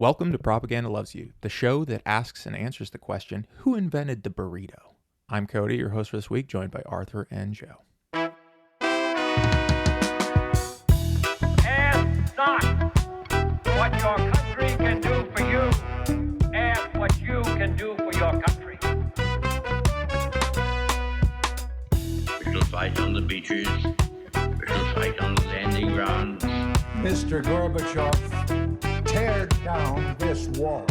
Welcome to Propaganda Loves You, the show that asks and answers the question, who invented the burrito? I'm Cody, your host for this week, joined by Arthur and Joe. Ask not what your country can do for you. Ask what you can do for your country. We shall fight on the beaches. We shall fight on the landing grounds. Mr. Gorbachev, tear down this wall.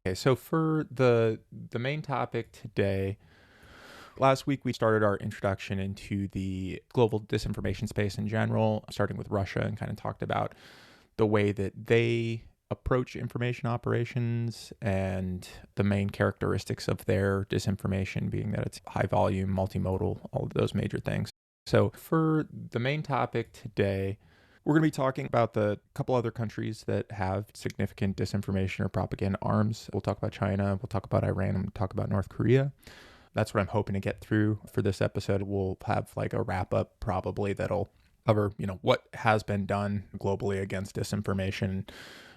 Okay, so for the main topic today, last week we started our introduction into the global disinformation space in general, starting with Russia, and kind of talked about the way that they approach information operations and the main characteristics of their disinformation being that it's high volume, multimodal, all of those major things. So for the main topic today, we're going to be talking about the couple other countries that have significant disinformation or propaganda arms. We'll talk about China, we'll talk about Iran, and we'll talk about North Korea. That's what I'm hoping to get through for this episode. We'll have like a wrap up probably that'll cover, what has been done globally against disinformation,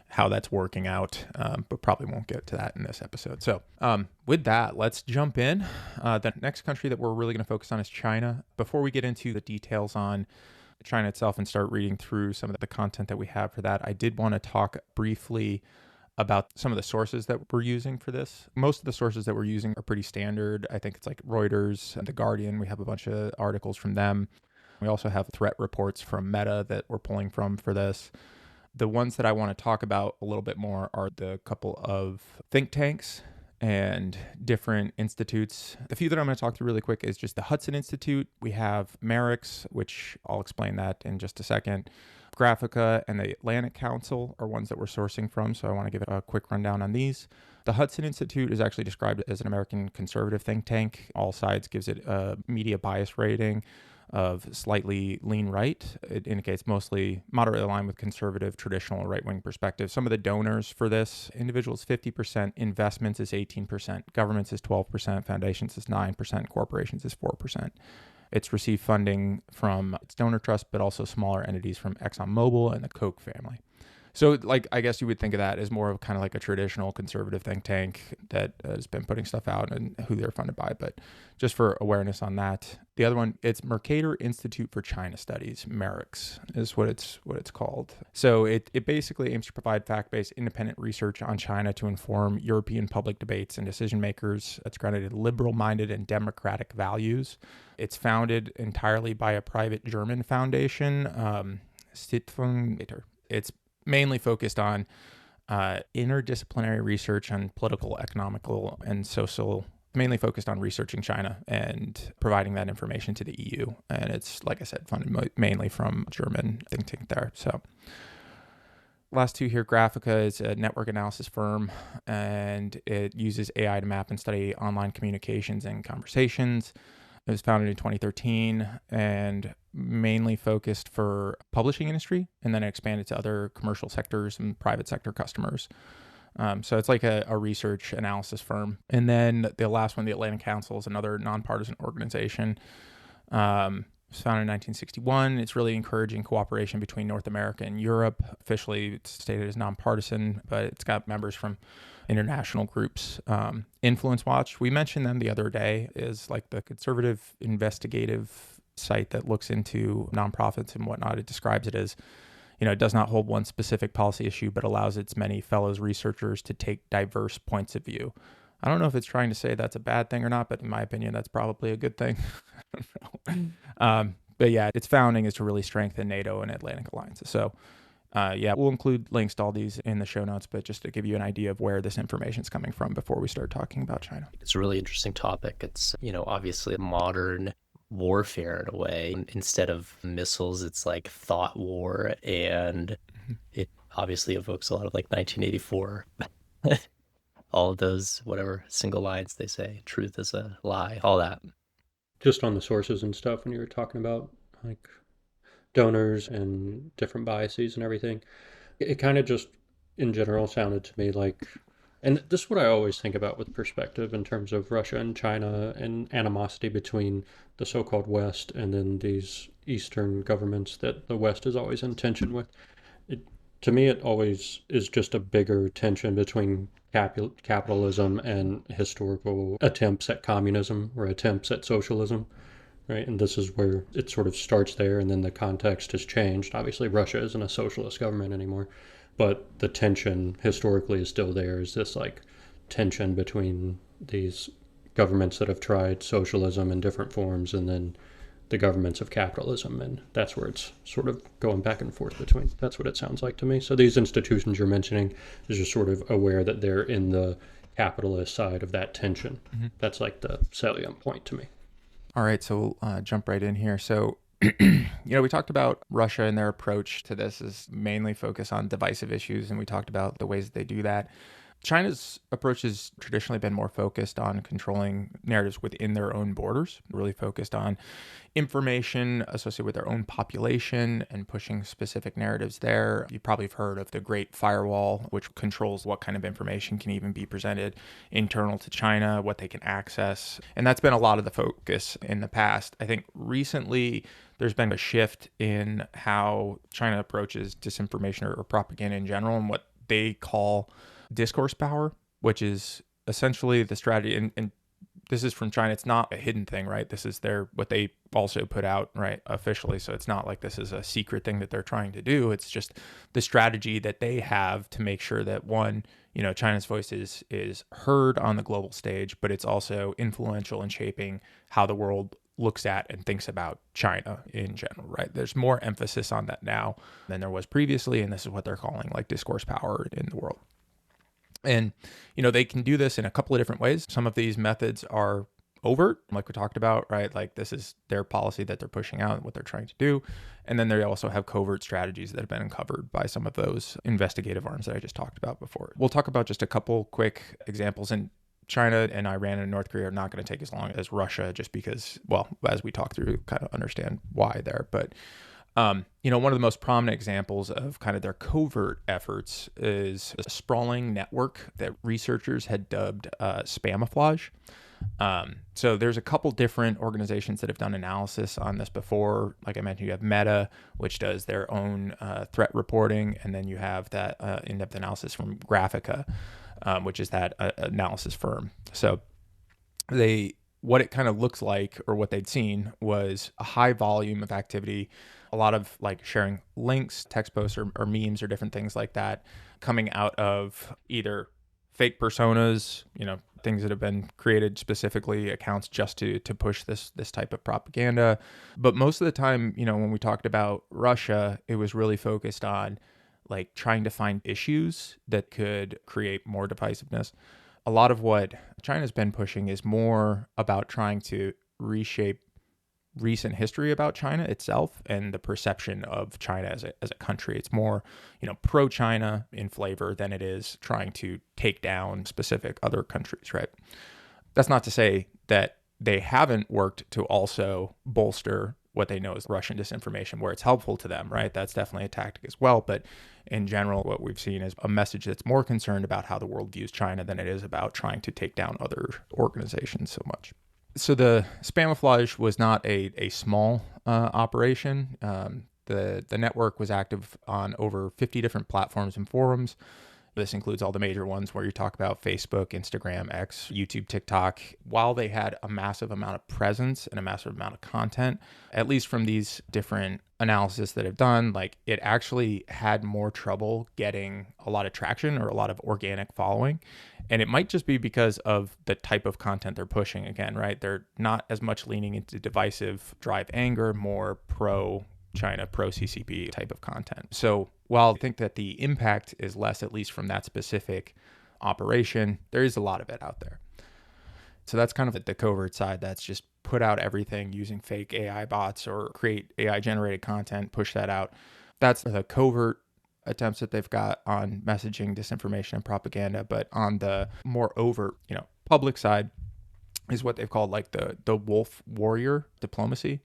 how that's working out, but probably won't get to that in this episode. So with that, let's jump in. The next country that we're really going to focus on is China. Before we get into the details on China itself and start reading through some of the content that we have for that, I did want to talk briefly about some of the sources that we're using for this. Most of the sources that we're using are pretty standard. I think it's like Reuters and The Guardian. We have a bunch of articles from them. We also have threat reports from Meta that we're pulling from for this. The ones that I want to talk about a little bit more are the couple of think tanks and different institutes. The few that I'm going to talk through really quick is just the Hudson Institute. We have Merrick's, which I'll explain that in just a second. Graphica and the Atlantic Council are ones that we're sourcing from, so I want to give a quick rundown on these. The Hudson Institute is actually described as an American conservative think tank. All Sides gives it a media bias rating of slightly lean right. It indicates mostly moderately aligned with conservative, traditional, right-wing perspectives. Some of the donors for this, individuals 50%, investments is 18%, governments is 12%, foundations is 9%, corporations is 4%. It's received funding from its donor trust, but also smaller entities from ExxonMobil and the Koch family. So I guess you would think of that as more of kind of like a traditional conservative think tank that has been putting stuff out and who they're funded by. But just for awareness on that. The other one, it's Mercator Institute for China Studies, Merrick's is what it's called. So it basically aims to provide fact-based independent research on China to inform European public debates and decision makers. It's grounded in liberal-minded and democratic values. It's founded entirely by a private German foundation, Stiftung. It's mainly focused on interdisciplinary research on political, economical, and social, mainly focused on researching China and providing that information to the EU. And it's, like I said, funded mainly from German think tank there. So last two here, Graphica is a network analysis firm, and it uses AI to map and study online communications and conversations. It was founded in 2013 and mainly focused for publishing industry, and then it expanded to other commercial sectors and private sector customers. So it's like a research analysis firm. And then the last one, the Atlantic Council, is another nonpartisan organization. It was founded in 1961. It's really encouraging cooperation between North America and Europe. Officially, it's stated as nonpartisan, but it's got members from international groups. Influence Watch, we mentioned them the other day, is like the conservative investigative site that looks into nonprofits and whatnot. It describes it as, it does not hold one specific policy issue, but allows its many fellows researchers to take diverse points of view. I don't know if it's trying to say that's a bad thing or not, but in my opinion, that's probably a good thing. I don't know. But yeah, its founding is to really strengthen NATO and Atlantic alliances. So we'll include links to all these in the show notes, but just to give you an idea of where this information is coming from before we start talking about China. It's a really interesting topic. It's, obviously modern warfare in a way. Instead of missiles, it's like thought war, and it obviously evokes a lot of like 1984. All of those, whatever single lines they say, truth is a lie, all that. Just on the sources and stuff, when you were talking about like donors and different biases and everything, it kind of just in general sounded to me like, and this is what I always think about with perspective in terms of Russia and China and animosity between the so-called West and then these Eastern governments that the West is always in tension with. To me, it always is just a bigger tension between capitalism and historical attempts at communism or attempts at socialism, right? And this is where it sort of starts there, and then the context has changed. Obviously, Russia isn't a socialist government anymore, but the tension historically is still there. Is this like tension between these governments that have tried socialism in different forms and then the governments of capitalism, and that's where it's sort of going back and forth between. That's what it sounds like to me. So these institutions you're mentioning is just sort of aware that they're in the capitalist side of that tension. Mm-hmm. That's like the salient point to me. All right, so we'll jump right in here. So, we talked about Russia and their approach to this is mainly focused on divisive issues, and we talked about the ways that they do that. China's approach has traditionally been more focused on controlling narratives within their own borders, really focused on information associated with their own population and pushing specific narratives there. You probably have heard of the Great Firewall, which controls what kind of information can even be presented internal to China, what they can access. And that's been a lot of the focus in the past. I think recently there's been a shift in how China approaches disinformation or propaganda in general and what they call discourse power, which is essentially the strategy. And this is from China. It's not a hidden thing, right? This is what they also put out, right, officially. So it's not like this is a secret thing that they're trying to do. It's just the strategy that they have to make sure that one, China's voice is heard on the global stage, but it's also influential in shaping how the world looks at and thinks about China in general, right? There's more emphasis on that now than there was previously, and this is what they're calling like discourse power in the world. And, they can do this in a couple of different ways. Some of these methods are overt, like we talked about, right? Like this is their policy that they're pushing out and what they're trying to do. And then they also have covert strategies that have been uncovered by some of those investigative arms that I just talked about before. We'll talk about just a couple quick examples. And China and Iran and North Korea are not going to take as long as Russia just because, well, as we talk through, kind of understand why there. But one of the most prominent examples of kind of their covert efforts is a sprawling network that researchers had dubbed spamiflage. So there's a couple different organizations that have done analysis on this before. Like I mentioned, you have Meta, which does their own threat reporting, and then you have that in-depth analysis from Graphica, which is that analysis firm. So what it kind of looks like, or what they'd seen, was a high volume of activity, a lot of like sharing links, text posts, or memes, or different things like that, coming out of either fake personas, things that have been created specifically, accounts just to push this type of propaganda. But most of the time, when we talked about Russia, it was really focused on like trying to find issues that could create more divisiveness. A lot of what China's been pushing is more about trying to reshape recent history about China itself and the perception of China as a country. It's more, pro-China in flavor than it is trying to take down specific other countries, right? That's not to say that they haven't worked to also bolster what they know is Russian disinformation where it's helpful to them, right? That's definitely a tactic as well. But in general, what we've seen is a message that's more concerned about how the world views China than it is about trying to take down other organizations so much. So the spamiflage was not a small operation. The network was active on over 50 different platforms and forums. This includes all the major ones where you talk about Facebook, Instagram, X, YouTube, TikTok. While they had a massive amount of presence and a massive amount of content, at least from these different analysis that have done, like it actually had more trouble getting a lot of traction or a lot of organic following. And it might just be because of the type of content they're pushing again, right? They're not as much leaning into divisive, drive anger, more pro-China, pro-CCP type of content. So while I think that the impact is less, at least from that specific operation, there is a lot of it out there. So that's kind of the covert side. That's just put out everything using fake AI bots or create AI generated content, push that out. That's the covert attempts that they've got on messaging, disinformation, and propaganda. But on the more overt, public side is what they've called like the wolf warrior diplomacy.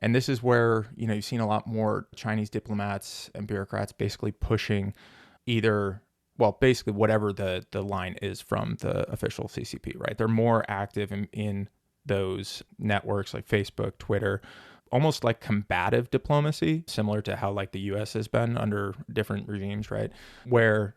And this is where, you've seen a lot more Chinese diplomats and bureaucrats basically pushing basically whatever the line is from the official CCP, right? They're more active in those networks like Facebook, Twitter, almost like combative diplomacy, similar to how like the US has been under different regimes, right? Where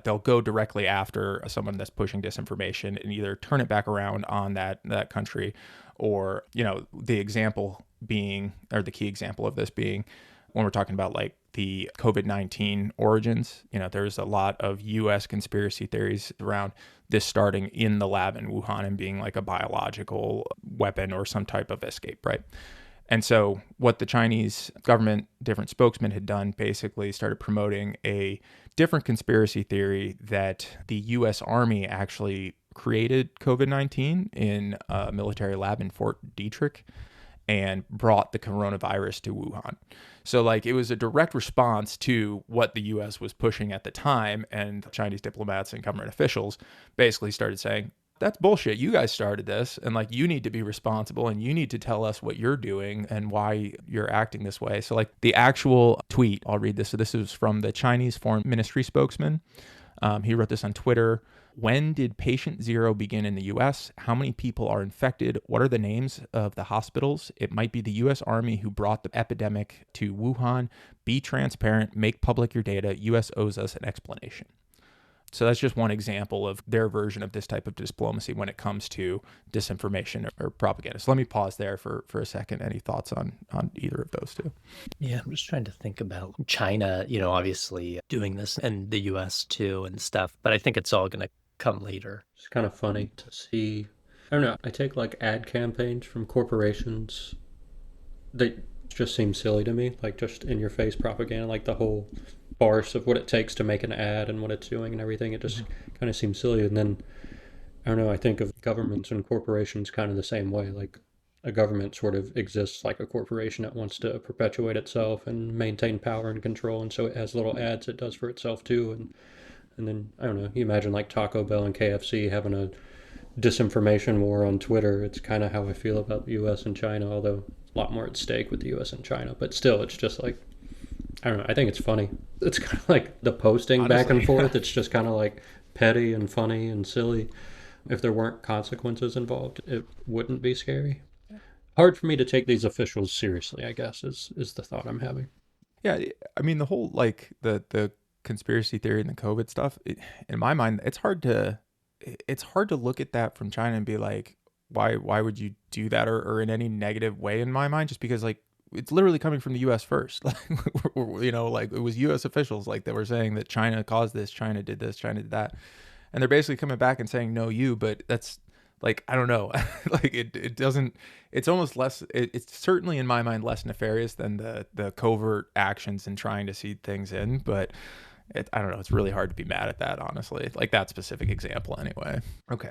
they'll go directly after someone that's pushing disinformation and either turn it back around on that country, or, you know, the example being, or the key example of this being, when we're talking about like the COVID-19 origins, you know, there's a lot of US conspiracy theories around this starting in the lab in Wuhan and being like a biological weapon or some type of escape, right? And so what the Chinese government, different spokesmen had done, basically started promoting a different conspiracy theory that the US Army actually created COVID-19 in a military lab in Fort Detrick and brought the coronavirus to Wuhan. So like it was a direct response to what the US was pushing at the time, and Chinese diplomats and government officials basically started saying, that's bullshit. You guys started this, and like you need to be responsible and you need to tell us what you're doing and why you're acting this way. So like the actual tweet, I'll read this. So this is from the Chinese Foreign Ministry spokesman. He wrote this on Twitter. When did patient zero begin in the US? How many people are infected? What are the names of the hospitals? It might be the US Army who brought the epidemic to Wuhan. Be transparent, make public your data. US owes us an explanation. So that's just one example of their version of this type of diplomacy when it comes to disinformation or propaganda. So let me pause there for a second. Any thoughts on either of those two? Yeah, I'm just trying to think about China, you know, obviously doing this, and the US too and stuff, but I think it's all going to come later. It's kind of funny to see. I don't know. I take like ad campaigns from corporations. They just seem silly to me, like just in your face propaganda, like the whole farce of what it takes to make an ad and what it's doing and everything. It just kind of seems silly. And then, I don't know, I think of governments and corporations kind of the same way. Like a government sort of exists like a corporation that wants to perpetuate itself and maintain power and control. And so it has little ads it does for itself too. And then, I don't know, you imagine like Taco Bell and KFC having a disinformation war on Twitter. It's kind of how I feel about the US and China, although a lot more at stake with the US and China. But still, it's just like, I don't know, I think it's funny. It's kind of like the posting Honestly, back and forth. It's just kind of like petty and funny and silly. If there weren't consequences involved, it wouldn't be scary. Hard for me to take these officials seriously, I guess, is the thought I'm having. Yeah, I mean, the whole like the conspiracy theory and the COVID stuff, in my mind, it's hard to look at that from China and be like, why would you do that, or in any negative way in my mind, just because like it's literally coming from the US first. Like, you know, like it was US officials like that were saying that China caused this, China did this, China did that. And they're basically coming back and saying, no, you, but that's like, I don't know. Like it doesn't, it's almost less, it's certainly in my mind less nefarious than the covert actions and trying to seed things in. But I don't know. It's really hard to be mad at that, honestly. Like that specific example anyway. Okay.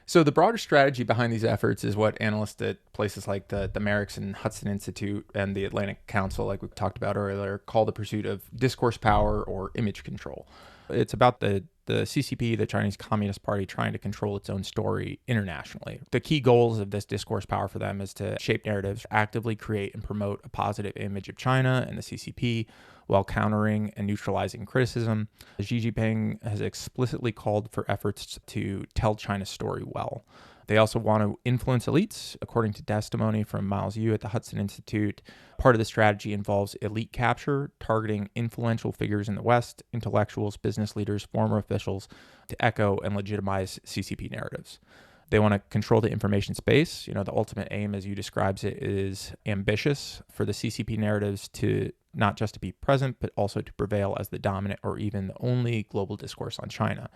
So the broader strategy behind these efforts is what analysts at places like the Merricks and Hudson Institute and the Atlantic Council, like we talked about earlier, call the pursuit of discourse power or image control. It's about the CCP, the Chinese Communist Party, trying to control its own story internationally. The key goals of this discourse power for them is to shape narratives, actively create and promote a positive image of China and the CCP while countering and neutralizing criticism. Xi Jinping has explicitly called for efforts to tell China's story well. They also want to influence elites, according to testimony from Miles Yu at the Hudson Institute. Part of the strategy involves elite capture, targeting influential figures in the West, intellectuals, business leaders, former officials, to echo and legitimize CCP narratives. They want to control the information space. You know, the ultimate aim, as you describes it, is ambitious for the CCP narratives to not just to be present, but also to prevail as the dominant or even the only global discourse on China.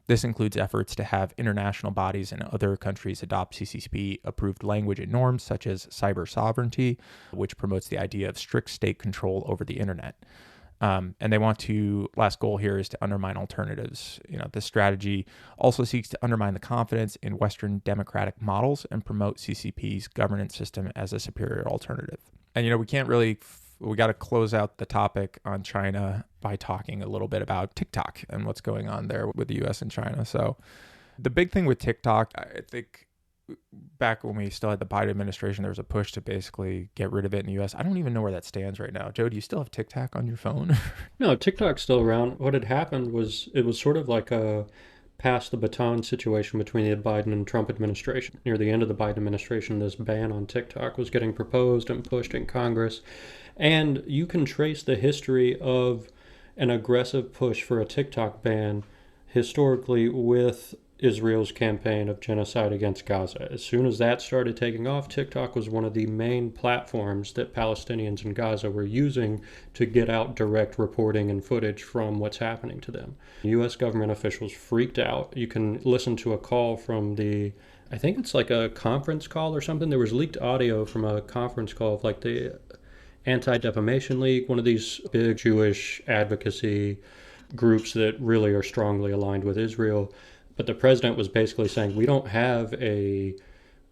This includes efforts to have international bodies in other countries adopt CCP-approved language and norms, such as cyber sovereignty, which promotes the idea of strict state control over the internet. And they want to, last goal here is to undermine alternatives. You know, this strategy also seeks to undermine the confidence in Western democratic models and promote CCP's governance system as a superior alternative. And, you know, we got to close out the topic on China by talking a little bit about TikTok and what's going on there with the US and China. So the big thing with TikTok, I think back when we still had the Biden administration, there was a push to basically get rid of it in the US. I don't even know where that stands right now. Joe, do you still have TikTok on your phone? No, TikTok's still around. What had happened was it was sort of like a pass the baton situation between the Biden and Trump administration. Near the end of the Biden administration, this ban on TikTok was getting proposed and pushed in Congress. And you can trace the history of an aggressive push for a TikTok ban historically with Israel's campaign of genocide against Gaza. As soon as that started taking off, TikTok was one of the main platforms that Palestinians in Gaza were using to get out direct reporting and footage from what's happening to them. U.S. government officials freaked out. You can listen to a call from I think it's like a conference call or something. There was leaked audio from a conference call of like the Anti-Defamation League, one of these big Jewish advocacy groups that really are strongly aligned with Israel. But the president was basically saying, we don't have a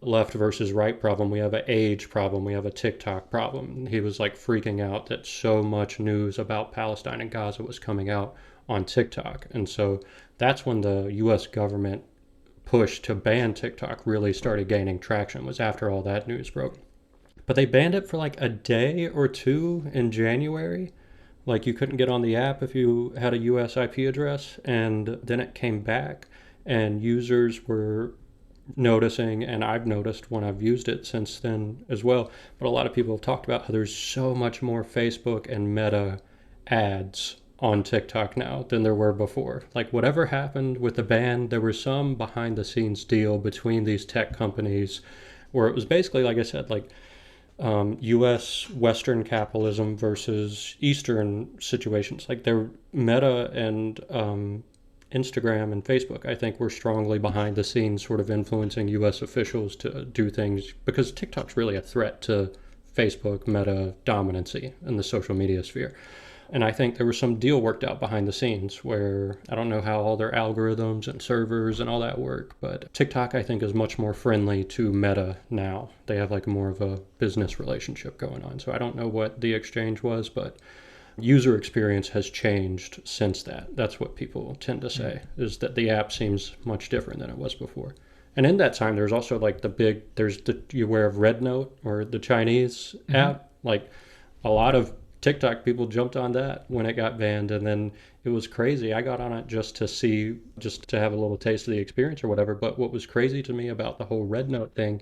left versus right problem. We have an age problem. We have a TikTok problem. He was like freaking out that so much news about Palestine and Gaza was coming out on TikTok. And so that's when the U.S. government push to ban TikTok really started gaining traction, was after all that news broke. But they banned it for like a day or two in January. Like you couldn't get on the app if you had a US IP address, and then it came back and users were noticing, and I've noticed when I've used it since then as well, but a lot of people have talked about how there's so much more Facebook and Meta ads on TikTok now than there were before. Like whatever happened with the ban, there was some behind the scenes deal between these tech companies where it was basically, like I said, like U.S. Western capitalism versus Eastern situations. Like their Meta and Instagram and Facebook, I think, were strongly behind the scenes sort of influencing U.S. officials to do things, because TikTok's really a threat to Facebook, Meta dominancy in the social media sphere. And I think there was some deal worked out behind the scenes where I don't know how all their algorithms and servers and all that work, but TikTok, I think, is much more friendly to Meta now. They have like more of a business relationship going on. So I don't know what the exchange was, but user experience has changed since that. That's what people tend to say, is that the app seems much different than it was before. And in that time, there's also like you aware of Red Note, or the Chinese app? Like a lot of TikTok people jumped on that when it got banned, and then it was crazy. I got on it just to have a little taste of the experience or whatever. But what was crazy to me about the whole Red Note thing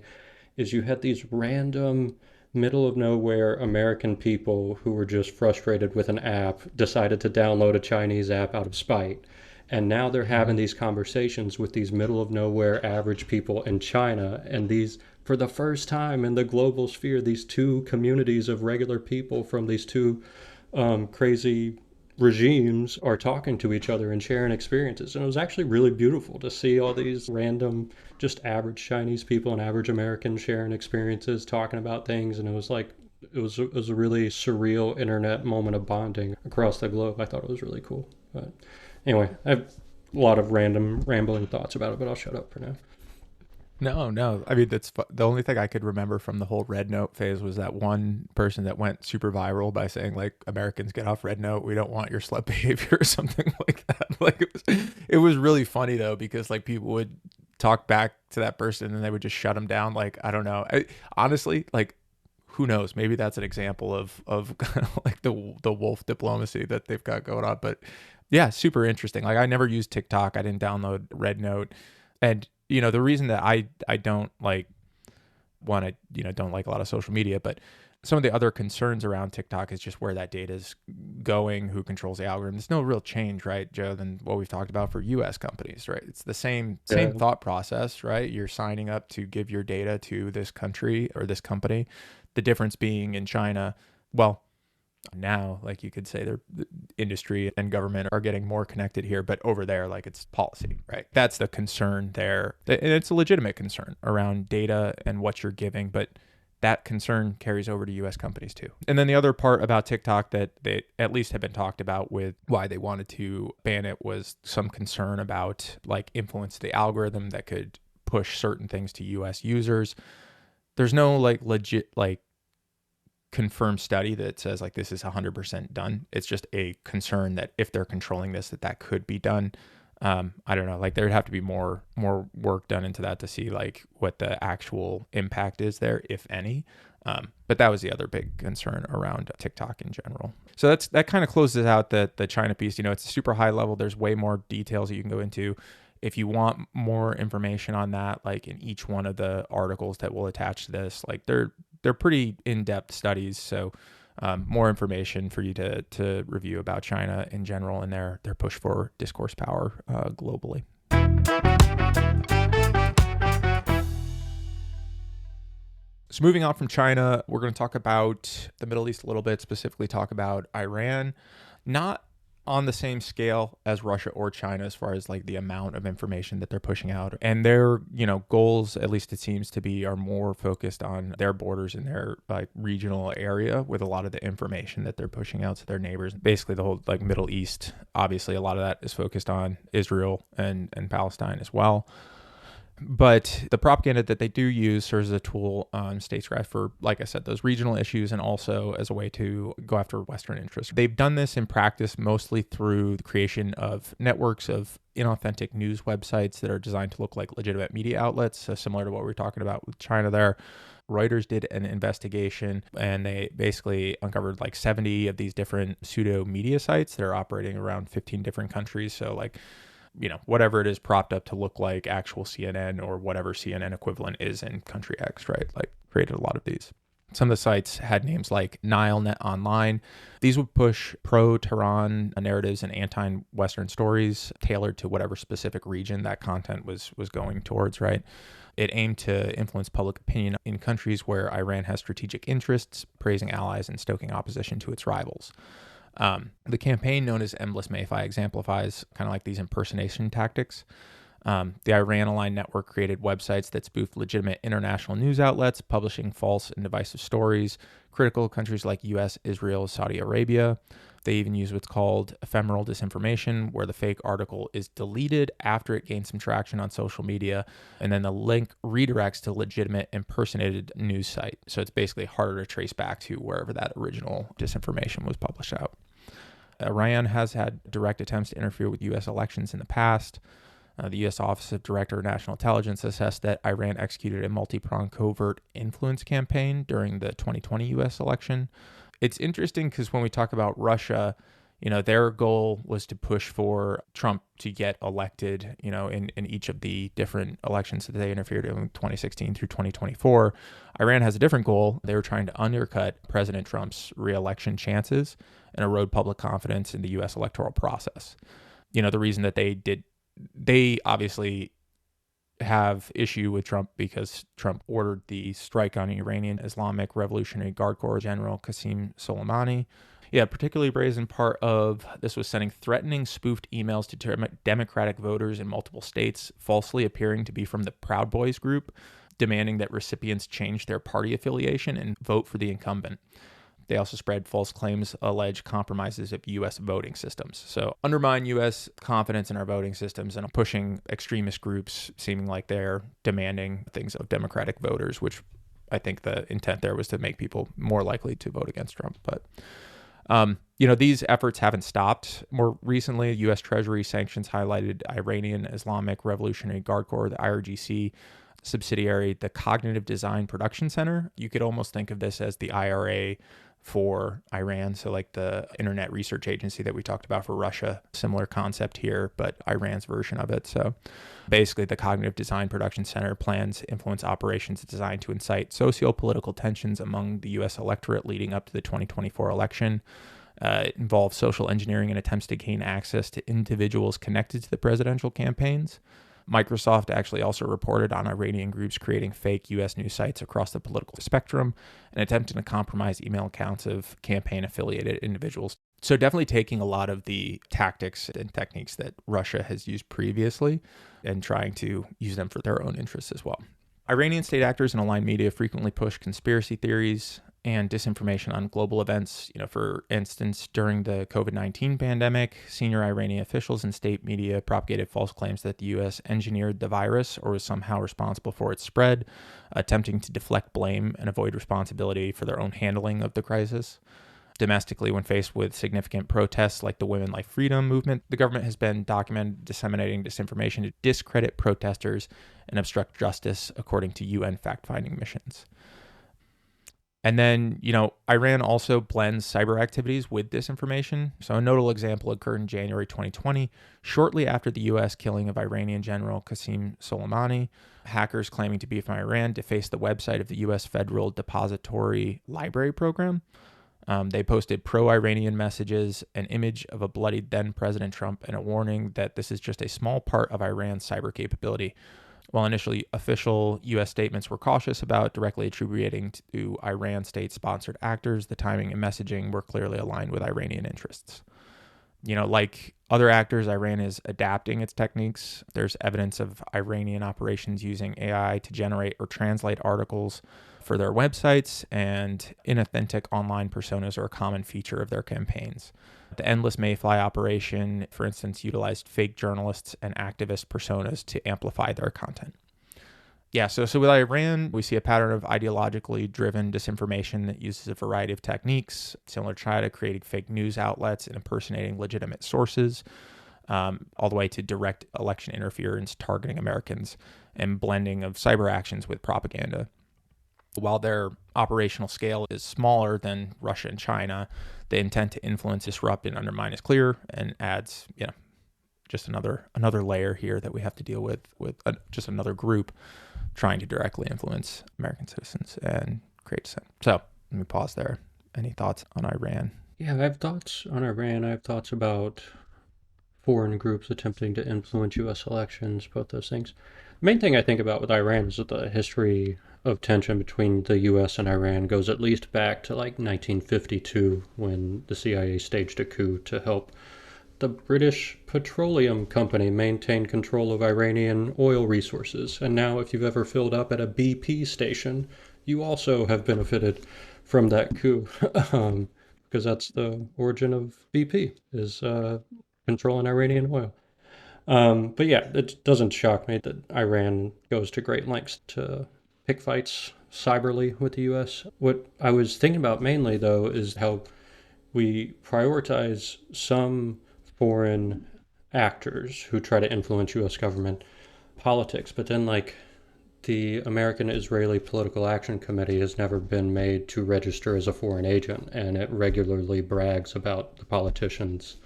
is you had these random middle of nowhere American people who were just frustrated with an app, decided to download a Chinese app out of spite. And now they're having these conversations with these middle of nowhere average people in China, and these, for the first time in the global sphere, these two communities of regular people from these two crazy regimes are talking to each other and sharing experiences. And it was actually really beautiful to see all these random, just average Chinese people and average Americans sharing experiences, talking about things. And it was like, it was a really surreal internet moment of bonding across the globe. I thought it was really cool. But anyway, I have a lot of random rambling thoughts about it, but I'll shut up for now. No. I mean, the only thing I could remember from the whole Red Note phase was that one person that went super viral by saying, like, Americans, get off Red Note. We don't want your slut behavior or something like that. Like, it was really funny though, because like people would talk back to that person and they would just shut them down. Like, I don't know. Honestly, like, who knows? Maybe that's an example of kind of like the wolf diplomacy that they've got going on. But yeah, super interesting. Like, I never used TikTok. I didn't download Red Note. And you know, the reason that I don't like don't like a lot of social media, but some of the other concerns around TikTok is just where that data is going, who controls the algorithm. There's no real change, right, Joe, than what we've talked about for US companies, right? It's the same thought process, right? You're signing up to give your data to this country or this company. The difference being in China, well, now, like you could say, the industry and government are getting more connected here, but over there, like, it's policy, right? That's the concern there. And it's a legitimate concern around data and what you're giving, but that concern carries over to US companies too. And then the other part about TikTok that they at least have been talked about with why they wanted to ban it was some concern about like influence of the algorithm that could push certain things to US users. There's no like legit like confirmed study that says like this is 100% done. It's just a concern that if they're controlling this, that could be done. I don't know, like there'd have to be more work done into that to see like what the actual impact is there, if any. But that was the other big concern around TikTok in general. So that kind of closes out the China piece. You know, it's a super high level. There's way more details that you can go into. if you want more information on that, like in each one of the articles that we'll attach to this, like they're pretty in-depth studies. So more information for you to review about China in general and their push for discourse power globally. So moving on from China, we're going to talk about the Middle East a little bit, specifically talk about Iran, not on the same scale as Russia or China as far as like the amount of information that they're pushing out. And their, goals, at least it seems to be, are more focused on their borders and their like regional area with a lot of the information that they're pushing out to their neighbors. Basically the whole like Middle East, obviously a lot of that is focused on Israel and Palestine as well. But the propaganda that they do use serves as a tool on statecraft for, like I said, those regional issues and also as a way to go after Western interests. They've done this in practice mostly through the creation of networks of inauthentic news websites that are designed to look like legitimate media outlets, so similar to what we were talking about with China there. Reuters did an investigation and they basically uncovered like 70 of these different pseudo media sites that are operating around 15 different countries. So like, whatever it is propped up to look like actual CNN or whatever CNN equivalent is in country X, right? Like created a lot of these. Some of the sites had names like NileNet Online. These would push pro-Tehran narratives and anti-Western stories tailored to whatever specific region that content was going towards, right? It aimed to influence public opinion in countries where Iran has strategic interests, praising allies and stoking opposition to its rivals. The campaign known as Endless Mayfi exemplifies kind of like these impersonation tactics. The Iran-aligned network created websites that spoofed legitimate international news outlets, publishing false and divisive stories, critical of countries like US, Israel, Saudi Arabia. They even use what's called ephemeral disinformation, where the fake article is deleted after it gains some traction on social media, and then the link redirects to a legitimate impersonated news site. So it's basically harder to trace back to wherever that original disinformation was published out. Iran has had direct attempts to interfere with U.S. elections in the past. The U.S. Office of Director of National Intelligence assessed that Iran executed a multi-pronged covert influence campaign during the 2020 U.S. election. It's interesting because when we talk about Russia, their goal was to push for Trump to get elected, in each of the different elections that they interfered in 2016 through 2024. Iran has a different goal. They were trying to undercut President Trump's re-election chances and erode public confidence in the U.S. electoral process. The reason that they obviously have issue with Trump because Trump ordered the strike on Iranian Islamic Revolutionary Guard Corps General Qasem Soleimani. Yeah, particularly brazen part of this was sending threatening spoofed emails to Democratic voters in multiple states, falsely appearing to be from the Proud Boys group, demanding that recipients change their party affiliation and vote for the incumbent. They also spread false claims, alleged compromises of U.S. voting systems. So undermine U.S. confidence in our voting systems and pushing extremist groups seeming like they're demanding things of Democratic voters, which I think the intent there was to make people more likely to vote against Trump. But, these efforts haven't stopped. More recently, U.S. Treasury sanctions highlighted Iranian Islamic Revolutionary Guard Corps, the IRGC, subsidiary, the Cognitive Design Production Center. You could almost think of this as the IRA for Iran. So like the Internet Research Agency that we talked about for Russia, similar concept here, but Iran's version of it. So basically the Cognitive Design Production Center plans influence operations designed to incite socio-political tensions among the U.S. electorate leading up to the 2024 election. It involves social engineering and attempts to gain access to individuals connected to the presidential campaigns. Microsoft actually also reported on Iranian groups creating fake U.S. news sites across the political spectrum and attempting to compromise email accounts of campaign-affiliated individuals. So definitely taking a lot of the tactics and techniques that Russia has used previously and trying to use them for their own interests as well. Iranian state actors and aligned media frequently push conspiracy theories and disinformation on global events. For instance, during the COVID-19 pandemic, senior Iranian officials and state media propagated false claims that the U.S. engineered the virus or was somehow responsible for its spread, attempting to deflect blame and avoid responsibility for their own handling of the crisis. Domestically, when faced with significant protests like the Women Life Freedom movement, the government has been documented disseminating disinformation to discredit protesters and obstruct justice, according to UN fact-finding missions. And then, Iran also blends cyber activities with disinformation. So a notable example occurred in January 2020, shortly after the U.S. killing of Iranian General Qasem Soleimani. Hackers claiming to be from Iran defaced the website of the U.S. Federal Depository Library Program. They posted pro-Iranian messages, an image of a bloodied then President Trump, and a warning that this is just a small part of Iran's cyber capability. While initially official U.S. statements were cautious about directly attributing to Iran state-sponsored actors, the timing and messaging were clearly aligned with Iranian interests. Like other actors, Iran is adapting its techniques. There's evidence of Iranian operations using AI to generate or translate articles for their websites, and inauthentic online personas are a common feature of their campaigns. The Endless Mayfly operation, for instance, utilized fake journalists and activist personas to amplify their content. Yeah, so with Iran, we see a pattern of ideologically driven disinformation that uses a variety of techniques, similar to China, creating fake news outlets and impersonating legitimate sources, all the way to direct election interference, targeting Americans, and blending of cyber actions with propaganda. While their operational scale is smaller than Russia and China, the intent to influence, disrupt, and undermine is clear, and adds, just another layer here that we have to deal with just another group trying to directly influence American citizens and create dissent. So let me pause there. Any thoughts on Iran? Yeah, I have thoughts on Iran. I have thoughts about foreign groups attempting to influence U.S. elections, both those things. The main thing I think about with Iran is that the history of tension between the U.S. and Iran goes at least back to like 1952, when the CIA staged a coup to help the British Petroleum Company maintain control of Iranian oil resources. And now if you've ever filled up at a BP station, you also have benefited from that coup, because that's the origin of BP, is controlling Iranian oil. But yeah, it doesn't shock me that Iran goes to great lengths to pick fights cyberly with the U.S. What I was thinking about mainly, though, is how we prioritize some foreign actors who try to influence U.S. government politics, but then like the American Israeli Political Action Committee has never been made to register as a foreign agent, and it regularly brags about the politicians.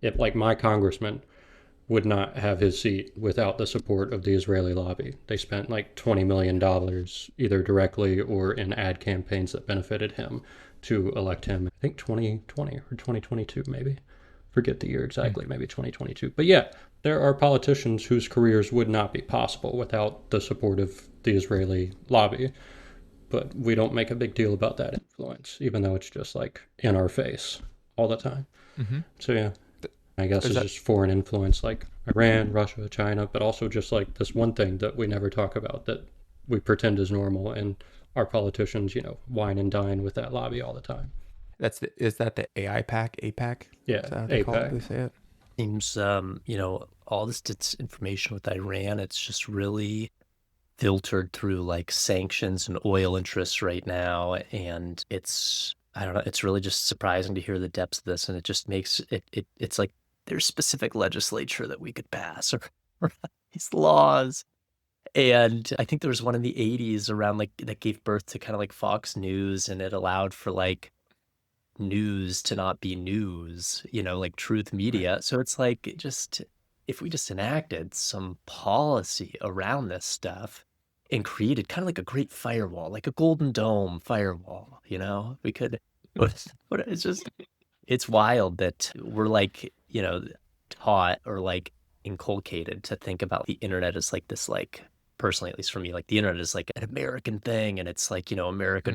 If like my congressman would not have his seat without the support of the Israeli lobby. They spent like $20 million either directly or in ad campaigns that benefited him to elect him. I think 2020 or 2022 maybe. Forget the year exactly, maybe 2022. But yeah, there are politicians whose careers would not be possible without the support of the Israeli lobby. But we don't make a big deal about that influence, even though it's just like in our face all the time. Mm-hmm. So yeah, I guess it's just foreign influence like Iran, Russia, China, but also just like this one thing that we never talk about that we pretend is normal, and our politicians, wine and dine with that lobby all the time. Is that the AIPAC? Yeah, Is that how they call it? They say it. Seems, all this disinformation with Iran, it's just really filtered through like sanctions and oil interests right now. And I don't know, it's really just surprising to hear the depths of this. And it just makes it's like there's specific legislature that we could pass or these laws. And I think there was one in the 80s around like that gave birth to kind of like Fox News, and it allowed for like news to not be news, like truth media. So it's like if we just enacted some policy around this stuff and created kind of like a great firewall, like a Golden Dome firewall, we could, but it's wild that we're like, taught or like inculcated to think about the internet as like this, like personally, at least for me, like the internet is like an American thing. And it's like, America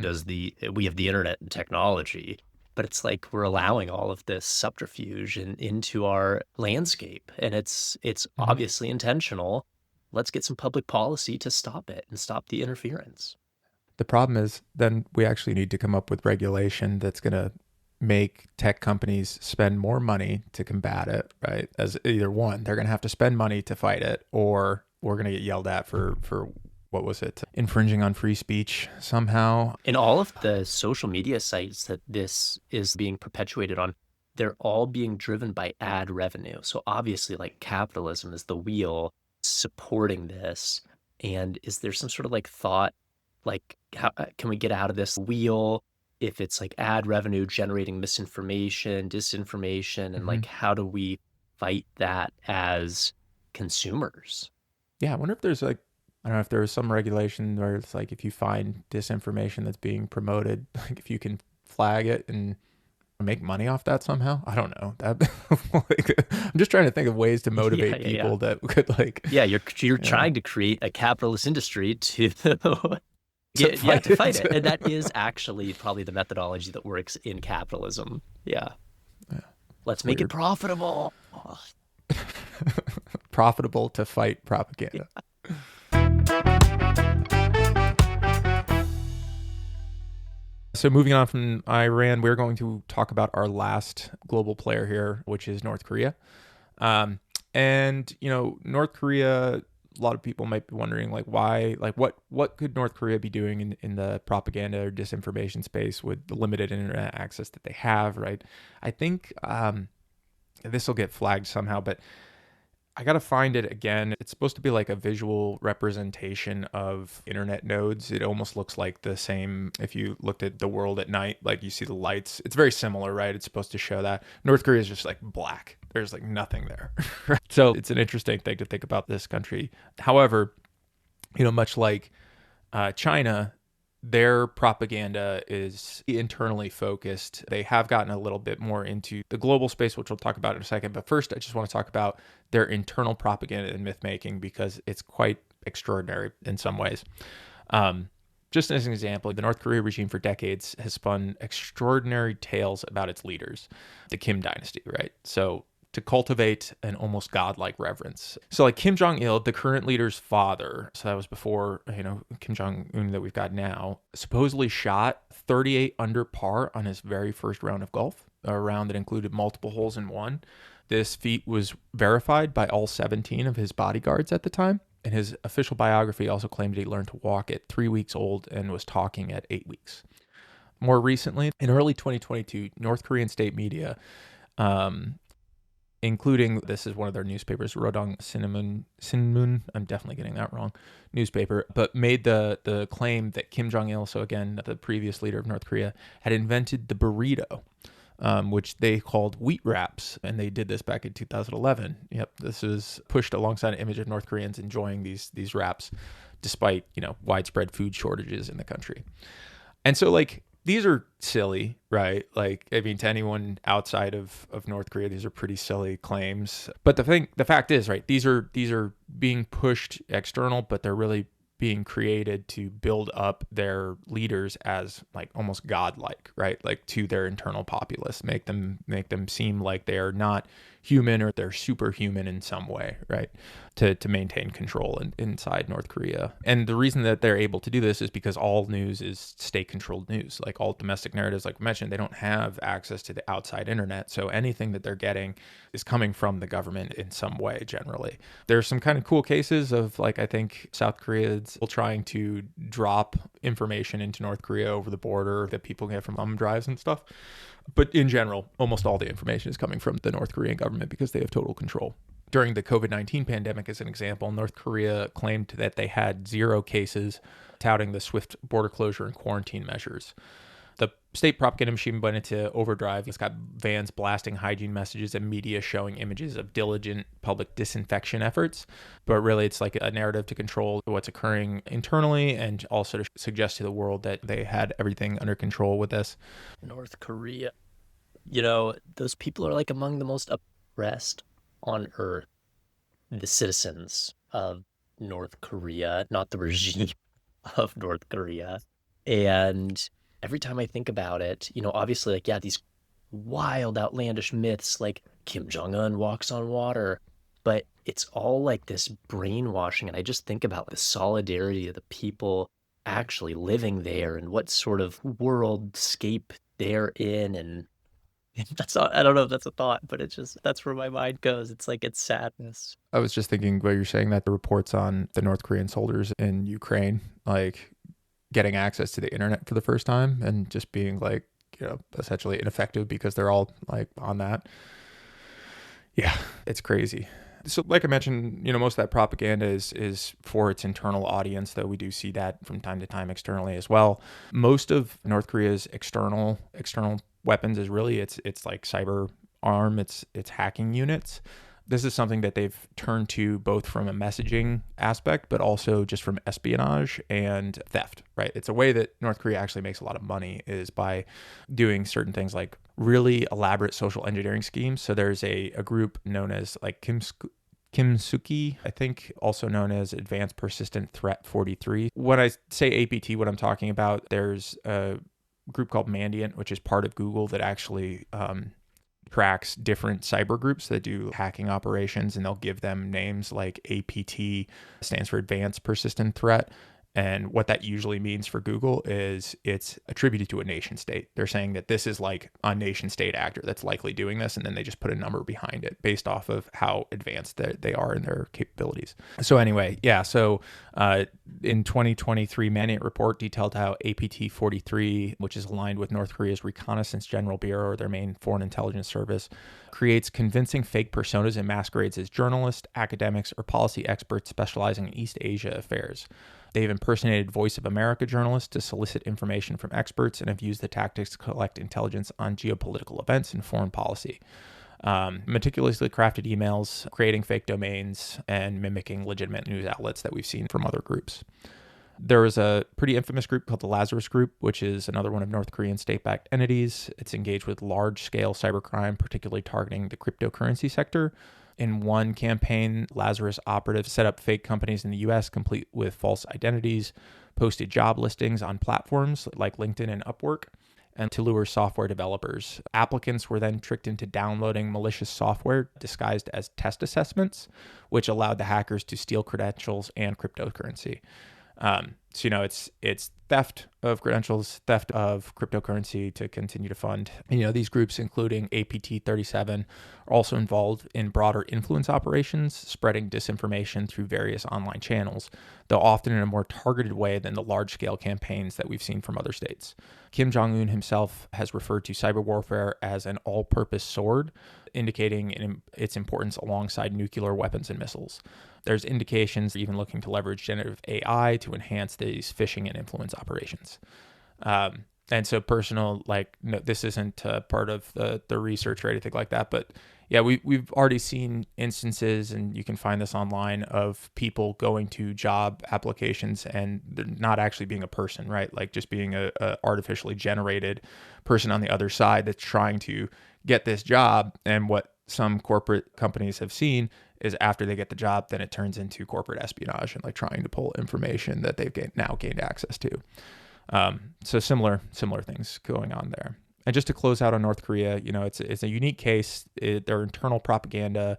we have the internet and technology. But it's like we're allowing all of this subterfuge into our landscape, and it's obviously intentional. Let's get some public policy to stop it and stop the interference. The problem is then we actually need to come up with regulation that's going to make tech companies spend more money to combat it, right? As either one, they're going to have to spend money to fight it, or we're going to get yelled at for what was it, infringing on free speech somehow. And all of the social media sites that this is being perpetuated on, they're all being driven by ad revenue. So obviously, like, capitalism is the wheel supporting this. And is there some sort of like thought, like, how can we get out of this wheel if it's like ad revenue generating misinformation, disinformation, and like how do we fight that as consumers? Yeah, I wonder if there's like, I don't know if there's some regulation where it's like if you find disinformation that's being promoted, like if you can flag it and make money off that somehow. I don't know. That like, I'm just trying to think of ways to motivate people that could like. Yeah, you're trying to create a capitalist industry to to fight it, and that is actually probably the methodology that works in capitalism. Yeah, let's make it profitable. Profitable to fight propaganda. So moving on from Iran, we're going to talk about our last global player here, which is North Korea. And, you know, North Korea, a lot of people might be wondering, like, why, like, what could North Korea be doing in the propaganda or disinformation space with the limited internet access that they have, right? I think this will get flagged somehow, but I got to find it again. It's supposed to be like a visual representation of internet nodes. It almost looks like the same if you looked at the world at night, like you see the lights. It's very similar, right? It's supposed to show that. North Korea is just like black. There's like nothing there. So it's an interesting thing to think about this country. However, you know, much like China, their propaganda is internally focused. They have gotten a little bit more into the global space, which we'll talk about in a second. But first, I just want to talk about their internal propaganda and myth making because it's quite extraordinary in some ways. Just as an example, the North Korea regime for decades has spun extraordinary tales about its leaders, the Kim dynasty, right? So to cultivate an almost godlike reverence. So like Kim Jong-il, the current leader's father, so that was before, you know, Kim Jong-un that we've got now, supposedly shot 38 under par on his very first round of golf, a round that included multiple holes in one. This feat was verified by all 17 of his bodyguards at the time. And his official biography also claimed he learned to walk at 3 weeks old and was talking at 8 weeks. More recently, in early 2022, North Korean state media, including, this is one of their newspapers, Rodong Sinmun, I'm definitely getting that wrong, newspaper, but made the claim that Kim Jong-il, so again, the previous leader of North Korea, had invented the burrito, which they called wheat wraps, and they did this back in 2011. Yep, this is pushed alongside an image of North Koreans enjoying these wraps, despite, you know, widespread food shortages in the country. And so, like, these are silly, right? Like, I mean, to anyone outside of North Korea, these are pretty silly claims. But the fact is, right, these are being pushed external, but they're really being created to build up their leaders as like almost godlike, right? Like to their internal populace, make them seem like they're not human or they're superhuman in some way, right? To maintain control inside North Korea. And the reason that they're able to do this is because all news is state-controlled news. Like all domestic narratives, like we mentioned, they don't have access to the outside internet. So anything that they're getting is coming from the government in some way, generally. There's some kind of cool cases of, like, I think South Koreans trying to drop information into North Korea over the border that people get from thumb drives and stuff. But in general, almost all the information is coming from the North Korean government because they have total control. During the COVID-19 pandemic, as an example, North Korea claimed that they had 0 cases, touting the swift border closure and quarantine measures. The state propaganda machine went into overdrive. It's got vans blasting hygiene messages and media showing images of diligent public disinfection efforts. But really, it's like a narrative to control what's occurring internally and also to suggest to the world that they had everything under control with this. North Korea, you know, those people are like among the most oppressed on earth. The citizens of North Korea, not the regime of North Korea. And every time I think about it, you know, obviously, like, yeah, these wild, outlandish myths like Kim Jong-un walks on water, but it's all like this brainwashing. And I just think about the solidarity of the people actually living there and what sort of worldscape they're in. And that's not, I don't know if that's a thought, but it's just, that's where my mind goes. It's like, it's sadness. I was just thinking while you're saying that, the reports on the North Korean soldiers in Ukraine, like getting access to the internet for the first time and just being like, you know, essentially ineffective because they're all like on that. Yeah, it's crazy. So like I mentioned, most of that propaganda is for its internal audience, though we do see that from time to time externally as well. Most of North Korea's external weapons is really it's like cyber arm, it's hacking units. This is something that they've turned to both from a messaging aspect, but also just from espionage and theft, right? It's a way that North Korea actually makes a lot of money is by doing certain things like really elaborate social engineering schemes. So there's a group known as like Kimsuki, I think, also known as Advanced Persistent Threat 43. When I say APT, what I'm talking about, there's a group called Mandiant, which is part of Google that actually tracks different cyber groups that do hacking operations, and they'll give them names like APT, stands for Advanced Persistent Threat. And what that usually means for Google is it's attributed to a nation state. They're saying that this is like a nation state actor that's likely doing this, and then they just put a number behind it based off of how advanced they are in their capabilities. So anyway, yeah, so in 2023, Mandiant report detailed how APT-43, which is aligned with North Korea's Reconnaissance General Bureau, or their main foreign intelligence service, creates convincing fake personas and masquerades as journalists, academics, or policy experts specializing in East Asia affairs. They've impersonated Voice of America journalists to solicit information from experts and have used the tactics to collect intelligence on geopolitical events and foreign policy. Meticulously crafted emails, creating fake domains, and mimicking legitimate news outlets that we've seen from other groups. There was a pretty infamous group called the Lazarus Group, which is another one of North Korean state-backed entities. It's engaged with large-scale cybercrime, particularly targeting the cryptocurrency sector. In one campaign, Lazarus operatives set up fake companies in the U.S. complete with false identities, posted job listings on platforms like LinkedIn and Upwork, and to lure software developers. Applicants were then tricked into downloading malicious software disguised as test assessments, which allowed the hackers to steal credentials and cryptocurrency. So, it's theft of credentials, theft of cryptocurrency to continue to fund. These groups, including APT-37, are also involved in broader influence operations, spreading disinformation through various online channels, though often in a more targeted way than the large-scale campaigns that we've seen from other states. Kim Jong-un himself has referred to cyber warfare as an all-purpose sword, indicating its importance alongside nuclear weapons and missiles. There's indications even looking to leverage generative AI to enhance these phishing and influence operations. And so personal, no, this isn't part of the research or anything like that, but yeah, we've already seen instances, and you can find this online, of people going to job applications and they're not actually being a person, right? Like just being a artificially generated person on the other side that's trying to get this job. And what some corporate companies have seen is after they get the job, then it turns into corporate espionage and like trying to pull information that they've now gained access to. So similar things going on there. And just to close out on North Korea, it's a unique case. Their internal propaganda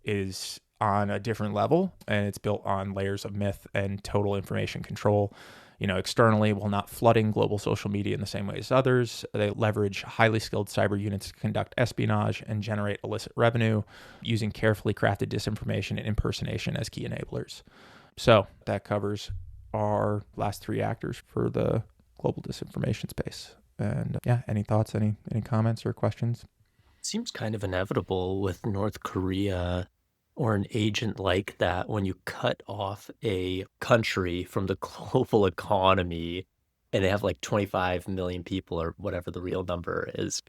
is on a different level, and it's built on layers of myth and total information control. Externally, while not flooding global social media in the same way as others, they leverage highly skilled cyber units to conduct espionage and generate illicit revenue, using carefully crafted disinformation and impersonation as key enablers. So that covers our last three actors for the global disinformation space. And yeah, any thoughts, any comments or questions? Seems kind of inevitable with North Korea or an agent like that when you cut off a country from the global economy and they have like 25 million people or whatever the real number is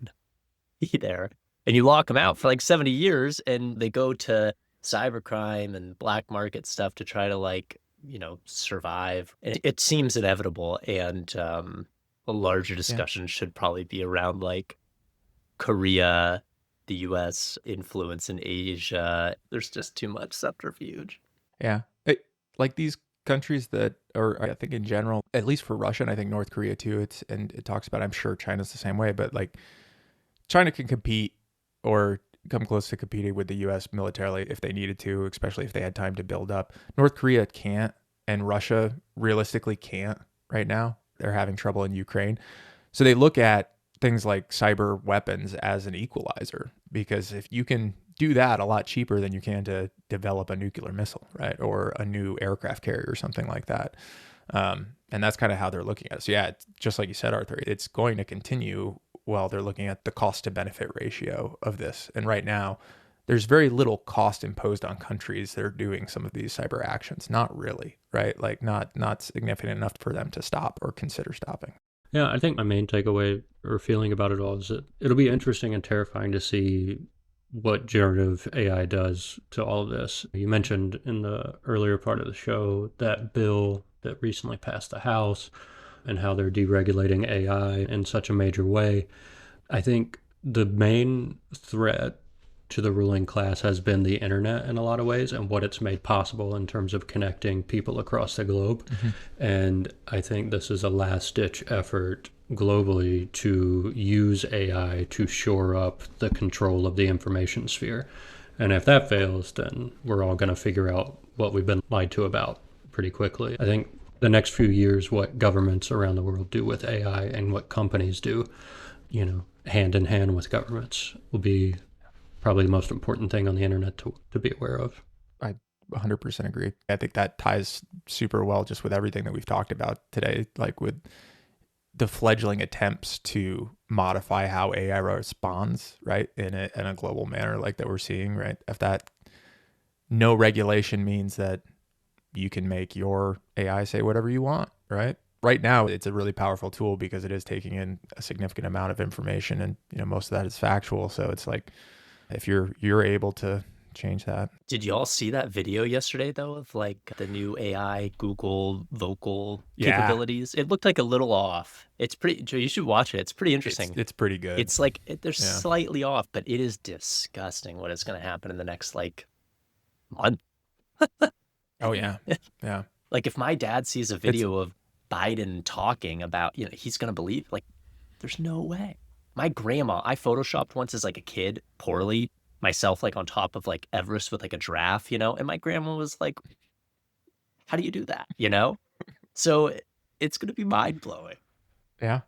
be there, and you lock them out for like 70 years and they go to cybercrime and black market stuff to try to survive. And it seems inevitable, and a larger discussion should probably be around Korea, the U.S. influence in Asia. There's just too much subterfuge. Yeah. These countries that are, I think in general, at least for Russia, and I think North Korea too, it talks about, I'm sure China's the same way, but China can compete or come close to competing with the U.S. militarily if they needed to, especially if they had time to build up. North Korea can't, and Russia realistically can't right now. They're having trouble in Ukraine. So they look at things like cyber weapons as an equalizer, because if you can do that a lot cheaper than you can to develop a nuclear missile, right? Or a new aircraft carrier or something like that. And that's kind of how they're looking at it. So yeah, just like you said, Arthur, it's going to continue while they're looking at the cost to benefit ratio of this. And right now, there's very little cost imposed on countries that are doing some of these cyber actions. Not really, right? Like not significant enough for them to stop or consider stopping. Yeah, I think my main takeaway or feeling about it all is that it'll be interesting and terrifying to see what generative AI does to all of this. You mentioned in the earlier part of the show that bill that recently passed the House and how they're deregulating AI in such a major way. I think the main threat to the ruling class has been the internet in a lot of ways and what it's made possible in terms of connecting people across the globe. And I think this is a last-ditch effort globally to use AI to shore up the control of the information sphere. And if that fails, then we're all going to figure out what we've been lied to about pretty quickly. I think the next few years, what governments around the world do with AI and what companies do, hand in hand with governments, will be probably the most important thing on the internet to be aware of. I 100% agree. I think that ties super well just with everything that we've talked about today, like with the fledgling attempts to modify how AI responds, right, in a global manner like that we're seeing, right? If that no regulation means that you can make your AI say whatever you want, right? Right now, it's a really powerful tool because it is taking in a significant amount of information, and most of that is factual. So it's like, if you're able to change that. Did you all see that video yesterday, though, of like the new AI Google vocal capabilities? It looked like a little off. It's pretty, Joe, you should watch it. It's pretty interesting. It's pretty good. It's like they're slightly off, but it is disgusting what is going to happen in the next like month. Oh, yeah. Yeah. Like if my dad sees a video of Biden talking about, he's going to believe, like, there's no way. My grandma, I photoshopped once as like a kid poorly myself, like on top of like Everest with like a giraffe, and my grandma was like, how do you do that? So it's going to be mind blowing. Yeah.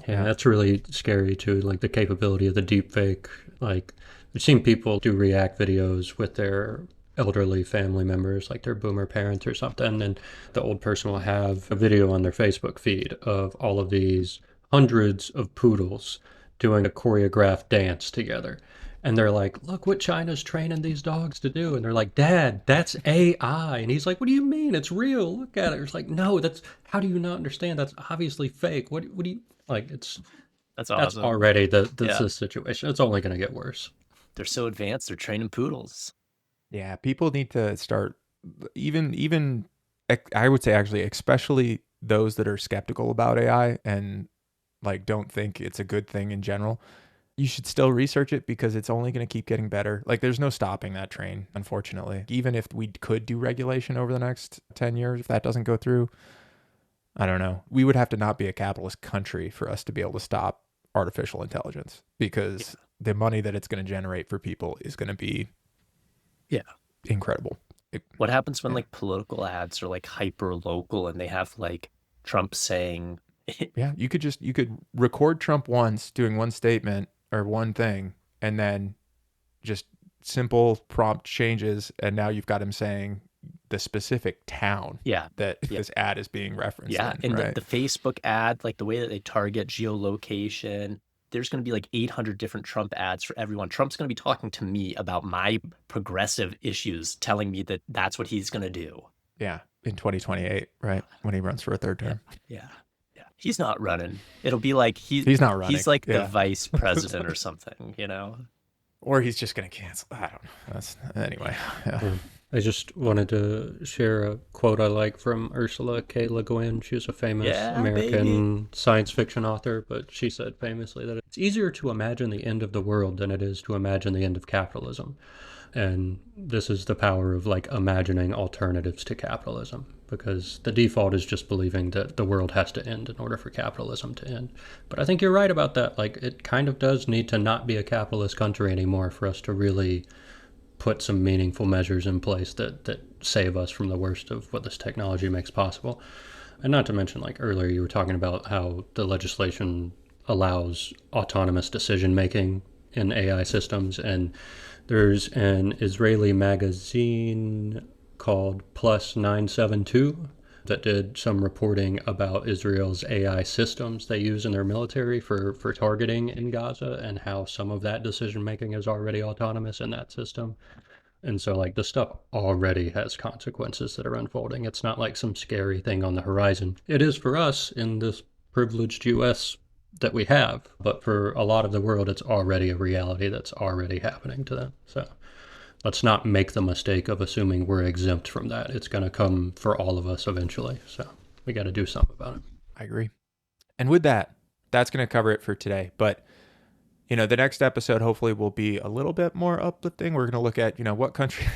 Yeah, that's really scary too. Like the capability of the deep fake. Like I've seen people do react videos with their elderly family members, like their boomer parents or something, and the old person will have a video on their Facebook feed of all of these hundreds of poodles doing a choreographed dance together. And they're like, look what China's training these dogs to do. And they're like, Dad, that's AI. And he's like, what do you mean? It's real. Look at it. It's like, no, how do you not understand? That's obviously fake. What do you, like, that's awesome. That's already the situation. It's only going to get worse. They're so advanced. They're training poodles. Yeah. People need to start, even I would say actually, especially those that are skeptical about AI and like don't think it's a good thing in general, you should still research it because it's only going to keep getting better. Like there's no stopping that train, unfortunately. Even if we could do regulation over the next 10 years, if that doesn't go through, I don't know. We would have to not be a capitalist country for us to be able to stop artificial intelligence because the money that it's going to generate for people is going to be incredible. What happens when like political ads are like hyper local and they have like Trump saying, yeah, you could record Trump once doing one statement or one thing and then just simple prompt changes, and now you've got him saying the specific town that this ad is being referenced in, and right? the Facebook ad, like the way that they target geolocation, there's going to be like 800 different Trump ads for everyone. Trump's going to be talking to me about my progressive issues, telling me that that's what he's going to do. Yeah, in 2028, right? When he runs for a third term. Yeah. He's not running. It'll be like he's not running. He's like the vice president or something, Or he's just going to cancel. I don't know. Anyway. Yeah. I just wanted to share a quote I like from Ursula K. Le Guin. She was a famous American science fiction author, but she said famously that it's easier to imagine the end of the world than it is to imagine the end of capitalism. And this is the power of like imagining alternatives to capitalism, because the default is just believing that the world has to end in order for capitalism to end. But I think you're right about that. Like it kind of does need to not be a capitalist country anymore for us to really put some meaningful measures in place that save us from the worst of what this technology makes possible. And not to mention, like earlier you were talking about how the legislation allows autonomous decision making in AI systems, and there's an Israeli magazine called Plus 972. that did some reporting about Israel's AI systems they use in their military for targeting in Gaza, and how some of that decision making is already autonomous in that system. And so, like, the stuff already has consequences that are unfolding. It's not like some scary thing on the horizon. It is for us in this privileged US that we have, but for a lot of the world, it's already a reality that's already happening to them. So let's not make the mistake of assuming we're exempt from that. It's going to come for all of us eventually. So we got to do something about it. I agree. And with that, that's going to cover it for today. But the next episode hopefully will be a little bit more uplifting. We're going to look at, what country,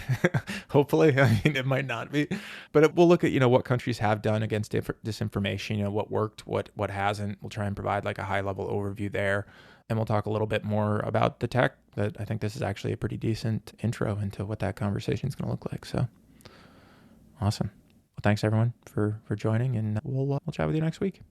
hopefully, I mean, it might not be, but we'll look at, what countries have done against disinformation, what worked, what hasn't. We'll try and provide like a high level overview there. And we'll talk a little bit more about the tech. But I think this is actually a pretty decent intro into what that conversation is going to look like. So awesome. Well, thanks everyone for joining, and we'll chat with you next week.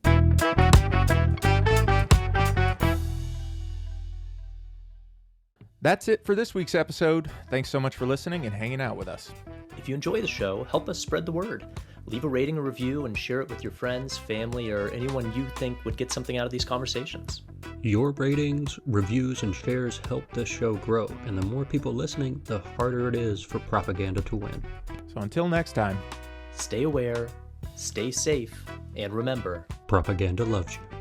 That's it for this week's episode. Thanks so much for listening and hanging out with us. If you enjoy the show, help us spread the word. Leave a rating or review and share it with your friends, family, or anyone you think would get something out of these conversations. Your ratings, reviews, and shares help this show grow, and the more people listening, the harder it is for propaganda to win. So until next time, stay aware, stay safe, and remember, propaganda loves you.